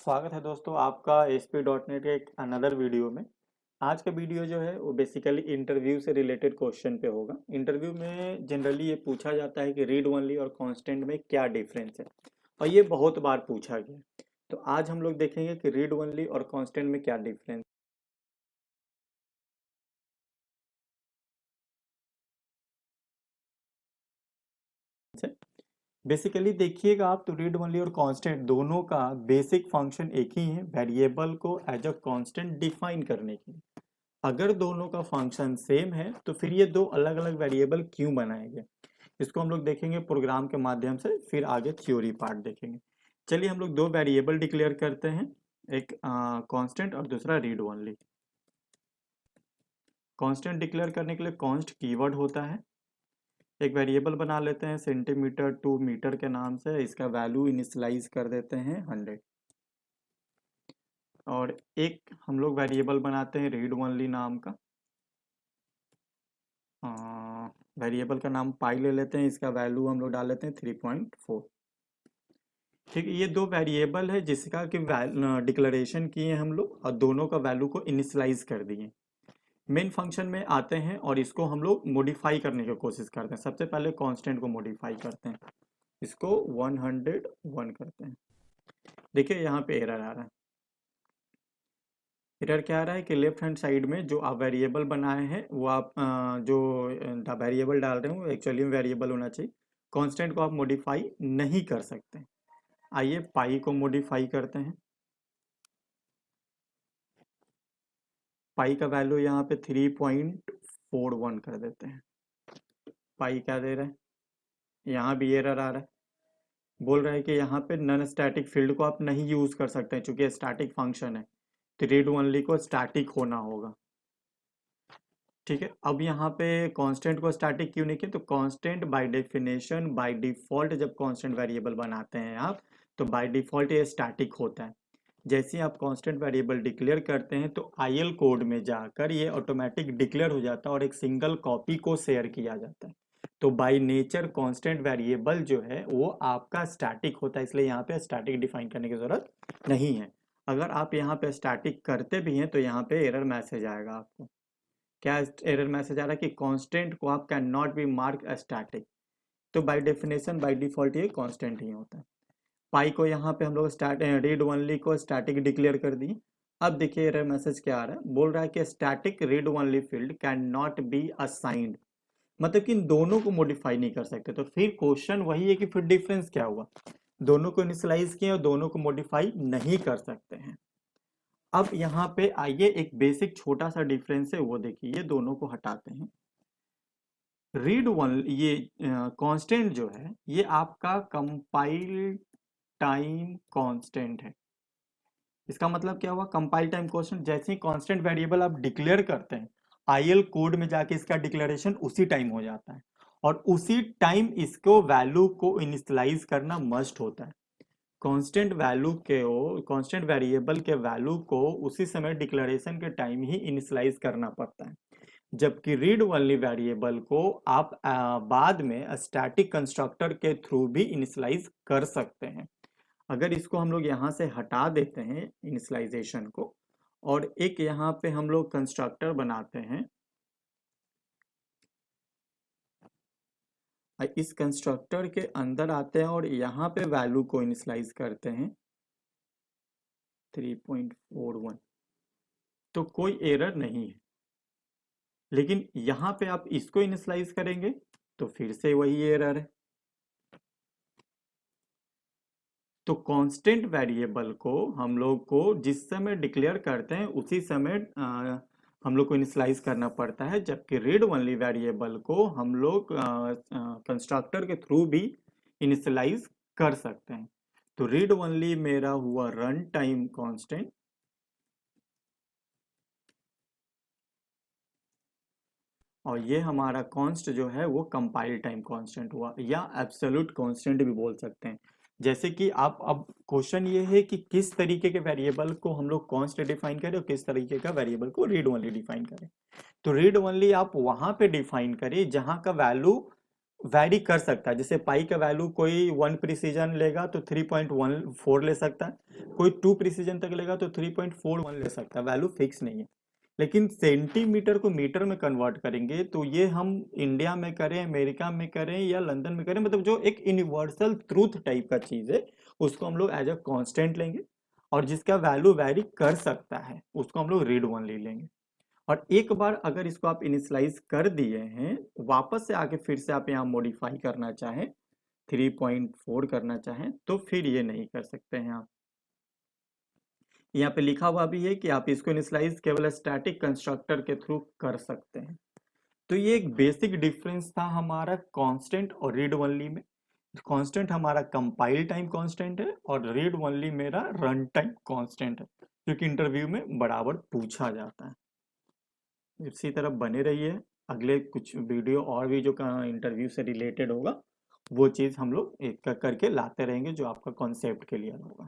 स्वागत है दोस्तों आपका ASP.NET के एक अनदर वीडियो में। आज का वीडियो जो है वो बेसिकली इंटरव्यू से रिलेटेड क्वेश्चन पे होगा। इंटरव्यू में जनरली ये पूछा जाता है कि रीड ओनली और कांस्टेंट में क्या डिफरेंस है, और ये बहुत बार पूछा गया। तो आज हम लोग देखेंगे कि रीड ओनली और कांस्टेंट में क्या डिफरेंस है। बेसिकली देखिएगा आप, तो रीड ओनली और कांस्टेंट दोनों का बेसिक फंक्शन एक ही है, वेरिएबल को एज अ कांस्टेंट डिफाइन करने की। अगर दोनों का फंक्शन सेम है तो फिर ये दो अलग अलग वेरिएबल क्यों बनाए गए, इसको हम लोग देखेंगे प्रोग्राम के माध्यम से, फिर आगे थ्योरी पार्ट देखेंगे। चलिए हम लोग दो वेरिएबल डिक्लेयर करते हैं, एक कांस्टेंट और दूसरा रीड ओनली। कांस्टेंट डिक्लेयर करने के लिए कॉन्स्ट कीवर्ड होता है। एक वेरिएबल बना लेते हैं सेंटीमीटर टू मीटर के नाम से, इसका वैल्यू इनिशियलाइज कर देते हैं 100। और एक हम लोग वेरिएबल बनाते हैं रीड ओनली नाम का, वेरिएबल का नाम पाई ले लेते हैं, इसका वैल्यू हम लोग डाल लेते हैं 3.4। ठीक है, ये दो वेरिएबल है जिसका कि डिक्लेरेशन किए हम लोग और दोनों का वैल्यू को इनिशियलाइज कर दिए। मेन फंक्शन में आते हैं और इसको हम लोग मॉडिफाई करने की कोशिश करते हैं। सबसे पहले कांस्टेंट को मॉडिफाई करते हैं, इसको 101 करते हैं। देखिए यहाँ पे एरर आ रहा है। एरर क्या आ रहा है कि लेफ्ट हैंड साइड में जो आप वेरिएबल बनाए हैं वो आप जो वेरिएबल डाल रहे हो एक्चुअली में वेरिएबल होना चाहिए, कांस्टेंट को आप मॉडिफाई नहीं कर सकते। आइए पाई को मॉडिफाई करते हैं। पाई का वैल्यू यहाँ पे 3.41 कर देते हैं। पाई क्या दे रहा है, यहाँ भी एरर आ रहा है, बोल रहा है कि यहाँ पे नन स्टैटिक फील्ड को आप नहीं यूज कर सकते हैं चूंकि स्टैटिक फंक्शन है, तो रीड ओनली को स्टैटिक होना होगा। ठीक है, अब यहाँ पे कांस्टेंट को स्टैटिक क्यों नहीं किया, तो constant by definition by default जब कांस्टेंट वेरिएबल बनाते हैं आप, तो बाय डिफॉल्ट ये स्टैटिक होता है। जैसे ही आप कांस्टेंट वेरिएबल डिक्लेयर करते हैं तो आईएल कोड में जाकर ये ऑटोमेटिक डिक्लेयर हो जाता है और एक सिंगल कॉपी को शेयर किया जाता है। तो बाय नेचर कांस्टेंट वेरिएबल जो है वो आपका स्टैटिक होता है, इसलिए यहाँ पे स्टैटिक डिफाइन करने की जरूरत नहीं है। अगर आप यहाँ पे स्टैटिक करते भी हैं तो यहाँ पे एरर मैसेज आएगा आपको। क्या एरर मैसेज आ रहा है कि कांस्टेंट को आप can not be mark static, तो बाय डेफिनेशन बाय डिफॉल्ट ये कांस्टेंट ही होता है। पाई को यहाँ पे हम लोग रीड ओनली को स्टैटिक डिक्लेयर कर दिए। अब देखिए एरर मैसेज क्या आ रहा है, बोल रहा है कि static read only field can not be assigned, मतलब कि इन दोनों को मॉडिफाई नहीं कर सकते। तो फिर क्वेश्चन वही है कि फिर डिफरेंस क्या हुआ, दोनों को इनिशियलाइज किए और दोनों को मॉडिफाई नहीं कर सकते हैं। अब यहाँ पे आइए एक बेसिक छोटा सा डिफरेंस है वो देखिए, ये दोनों को हटाते हैं। रीड वन ये कांस्टेंट जो है ये आपका कंपाइल टाइम कांस्टेंट है। इसका मतलब क्या हुआ, कंपाइल टाइम कांस्टेंट, जैसे ही कांस्टेंट वेरिएबल आप डिक्लेयर करते हैं आईएल कोड में जाके इसका डिक्लेरेशन उसी टाइम हो जाता है और उसी टाइम इसको वैल्यू को इनिशियलाइज करना मस्ट होता है। कांस्टेंट वैल्यू के कांस्टेंट वेरिएबल के वैल्यू को उसी समय डिक्लेरेशन के टाइम ही इनिशियलाइज करना पड़ता है, जबकि रीड ओनली वेरिएबल को आप बाद में स्टैटिक कंस्ट्रक्टर के थ्रू भी इनिशियलाइज कर सकते हैं। अगर इसको हम लोग यहाँ से हटा देते हैं इनिशियलाइजेशन को और एक यहाँ पे हम लोग कंस्ट्रक्टर बनाते हैं, इस कंस्ट्रक्टर के अंदर आते हैं और यहाँ पे वैल्यू को इनिशियलाइज करते हैं 3.41, तो कोई एरर नहीं है। लेकिन यहाँ पे आप इसको इनिशियलाइज करेंगे तो फिर से वही एरर है। तो कांस्टेंट वेरिएबल को हम लोग को जिस समय डिक्लेयर करते हैं उसी समय हम लोग को इनिशियलाइज करना पड़ता है, जबकि रीड ओनली वेरिएबल को हम लोग कंस्ट्रक्टर के थ्रू भी इनिशियलाइज कर सकते हैं। तो रीड ओनली मेरा हुआ रन टाइम कांस्टेंट, और ये हमारा कांस्ट जो है वो कंपाइल टाइम कांस्टेंट हुआ, या एब्सोल्यूट कांस्टेंट भी बोल सकते हैं। जैसे कि आप, अब क्वेश्चन ये है कि किस तरीके के वेरिएबल को हम लोग कांस्ट डिफाइन करें और किस तरीके का वेरिएबल को रीड ओनली डिफाइन करें। तो रीड ओनली आप वहां पे डिफाइन करें जहां का वैल्यू वैरी कर सकता है। जैसे पाई का वैल्यू कोई 1 प्रिसीजन लेगा तो 3.14 ले सकता है, कोई 2 प्रिसीजन तक लेगा तो 3.41 ले सकता है, वैल्यू फिक्स नहीं है। लेकिन सेंटीमीटर को मीटर में कन्वर्ट करेंगे तो ये हम इंडिया में करें, अमेरिका में करें या लंदन में करें, मतलब जो एक यूनिवर्सल ट्रूथ टाइप का चीज है उसको हम लोग एज अ कांस्टेंट लेंगे, और जिसका वैल्यू वैरी कर सकता है उसको हम लोग रीड ओनली लेंगे। और एक बार अगर इसको आप इनिशियलाइज कर दिए हैं, वापस से आके फिर से आप यहाँ मॉडिफाई करना चाहें, 3.4 करना चाहें, तो फिर ये नहीं कर सकते हैं आप। यहाँ पे लिखा हुआ भी है कि आप इसको इनिशियलाइज केवल स्टैटिक कंस्ट्रक्टर के थ्रू कर सकते हैं। तो ये एक बेसिक डिफरेंस था हमारा कांस्टेंट और रीड ओनली में। कांस्टेंट हमारा कंपाइल टाइम कांस्टेंट है और रीड ओनली मेरा रन टाइम कांस्टेंट है, जो कि इंटरव्यू में बराबर पूछा जाता है। इसी तरह बने रहिए, अगले कुछ वीडियो और भी जो इंटरव्यू से रिलेटेड होगा वो चीज़ हम लोग एक करके लाते रहेंगे जो आपका कॉन्सेप्ट क्लियर होगा।